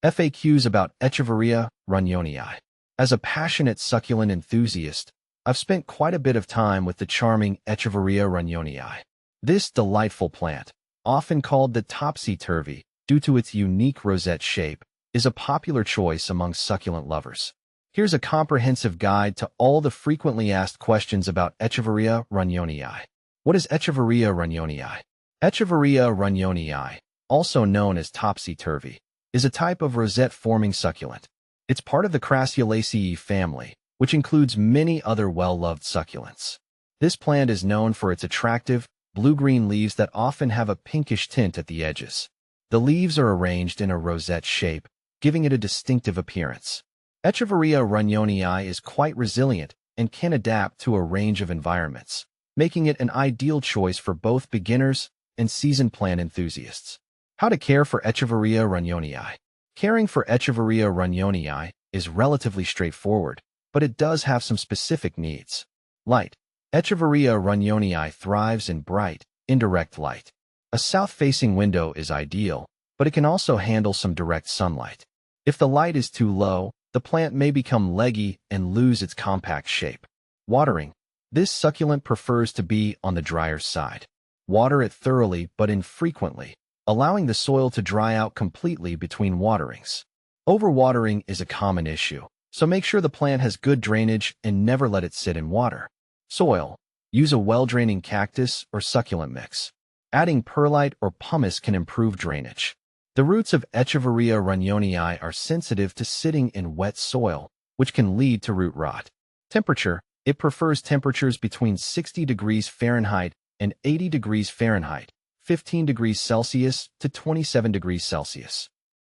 FAQs about Echeveria Runyonii. As a passionate succulent enthusiast, I've spent quite a bit of time with the charming Echeveria Runyonii. This delightful plant, often called the topsy-turvy due to its unique rosette shape, is a popular choice among succulent lovers. Here's a comprehensive guide to all the frequently asked questions about Echeveria Runyonii. What is Echeveria Runyonii? Echeveria Runyonii, also known as topsy-turvy, is a type of rosette-forming succulent. It's part of the Crassulaceae family, which includes many other well-loved succulents. This plant is known for its attractive, blue-green leaves that often have a pinkish tint at the edges. The leaves are arranged in a rosette shape, giving it a distinctive appearance. Echeveria Runyonii is quite resilient and can adapt to a range of environments, making it an ideal choice for both beginners and seasoned plant enthusiasts. How to care for Echeveria Runyonii. Caring for Echeveria Runyonii is relatively straightforward, but it does have some specific needs. Light. Echeveria Runyonii thrives in bright, indirect light. A south-facing window is ideal, but it can also handle some direct sunlight. If the light is too low, the plant may become leggy and lose its compact shape. Watering. This succulent prefers to be on the drier side. Water it thoroughly but infrequently, allowing the soil to dry out completely between waterings. Overwatering is a common issue, so make sure the plant has good drainage and never let it sit in water. Soil. Use a well-draining cactus or succulent mix. Adding perlite or pumice can improve drainage. The roots of Echeveria Runyonii are sensitive to sitting in wet soil, which can lead to root rot. Temperature. It prefers temperatures between 60 degrees Fahrenheit and 80 degrees Fahrenheit, 15 degrees Celsius to 27 degrees Celsius.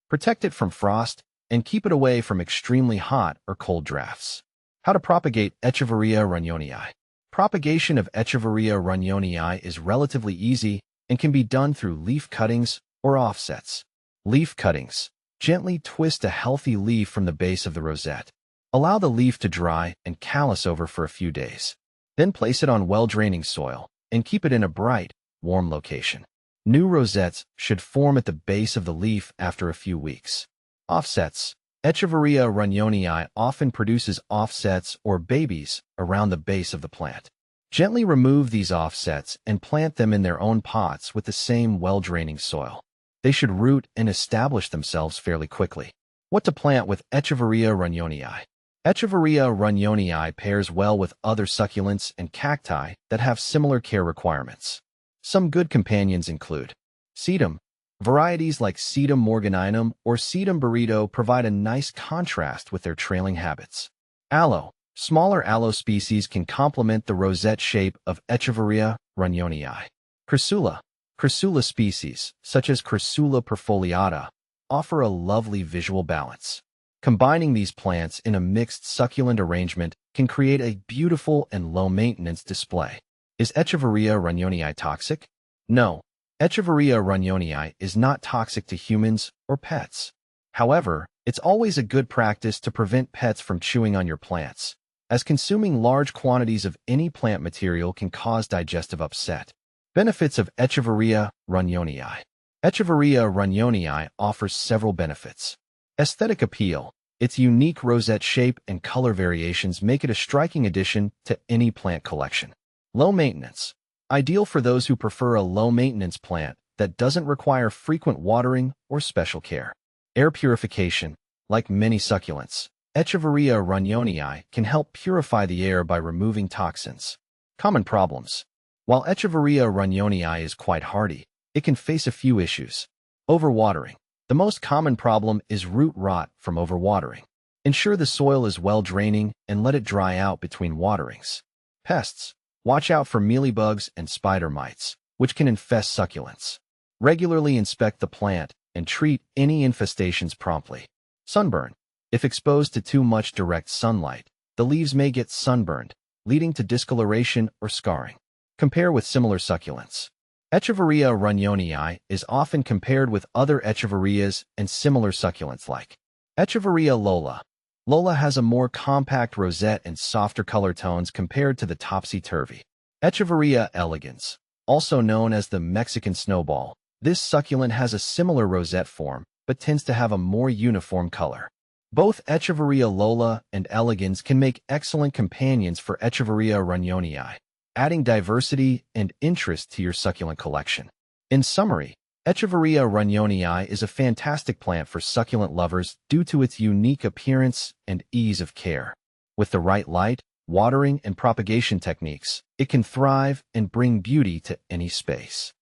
Protect it from frost and keep it away from extremely hot or cold drafts. How to propagate Echeveria Runyonii. Propagation of Echeveria Runyonii is relatively easy and can be done through leaf cuttings or offsets. Leaf cuttings. Gently twist a healthy leaf from the base of the rosette. Allow the leaf to dry and callus over for a few days. Then place it on well-draining soil and keep it in a bright, warm location. New rosettes should form at the base of the leaf after a few weeks. Offsets. Echeveria Runyonii often produces offsets or babies around the base of the plant. Gently remove these offsets and plant them in their own pots with the same well-draining soil. They should root and establish themselves fairly quickly. What to plant with Echeveria Runyonii. Echeveria Runyonii pairs well with other succulents and cacti that have similar care requirements. Some good companions include sedum. Varieties like Sedum morganinum or Sedum burrito provide a nice contrast with their trailing habits. Aloe. Smaller aloe species can complement the rosette shape of Echeveria Runyonii. Crassula. Crassula species, such as Crassula perfoliata, offer a lovely visual balance. Combining these plants in a mixed succulent arrangement can create a beautiful and low-maintenance display. Is Echeveria Runyonii toxic? No. Echeveria Runyonii is not toxic to humans or pets. However, it's always a good practice to prevent pets from chewing on your plants, as consuming large quantities of any plant material can cause digestive upset. Benefits of Echeveria Runyonii. Echeveria Runyonii offers several benefits. Aesthetic appeal. Its unique rosette shape and color variations make it a striking addition to any plant collection. Low maintenance. Ideal for those who prefer a low-maintenance plant that doesn't require frequent watering or special care. Air purification. Like many succulents, Echeveria Runyonii can help purify the air by removing toxins. Common problems. While Echeveria Runyonii is quite hardy, it can face a few issues. Overwatering. The most common problem is root rot from overwatering. Ensure the soil is well-draining and let it dry out between waterings. Pests. Watch out for mealybugs and spider mites, which can infest succulents. Regularly inspect the plant and treat any infestations promptly. Sunburn. If exposed to too much direct sunlight, the leaves may get sunburned, leading to discoloration or scarring. Compare with similar succulents. Echeveria Runyonii is often compared with other echeverias and similar succulents like Echeveria lola. Lola has a more compact rosette and softer color tones compared to the topsy-turvy. Echeveria elegans, also known as the Mexican snowball. This succulent has a similar rosette form, but tends to have a more uniform color. Both Echeveria Lola and elegans can make excellent companions for Echeveria Runyonii, adding diversity and interest to your succulent collection. In summary, Echeveria Runyonii is a fantastic plant for succulent lovers due to its unique appearance and ease of care. With the right light, watering, and propagation techniques, it can thrive and bring beauty to any space.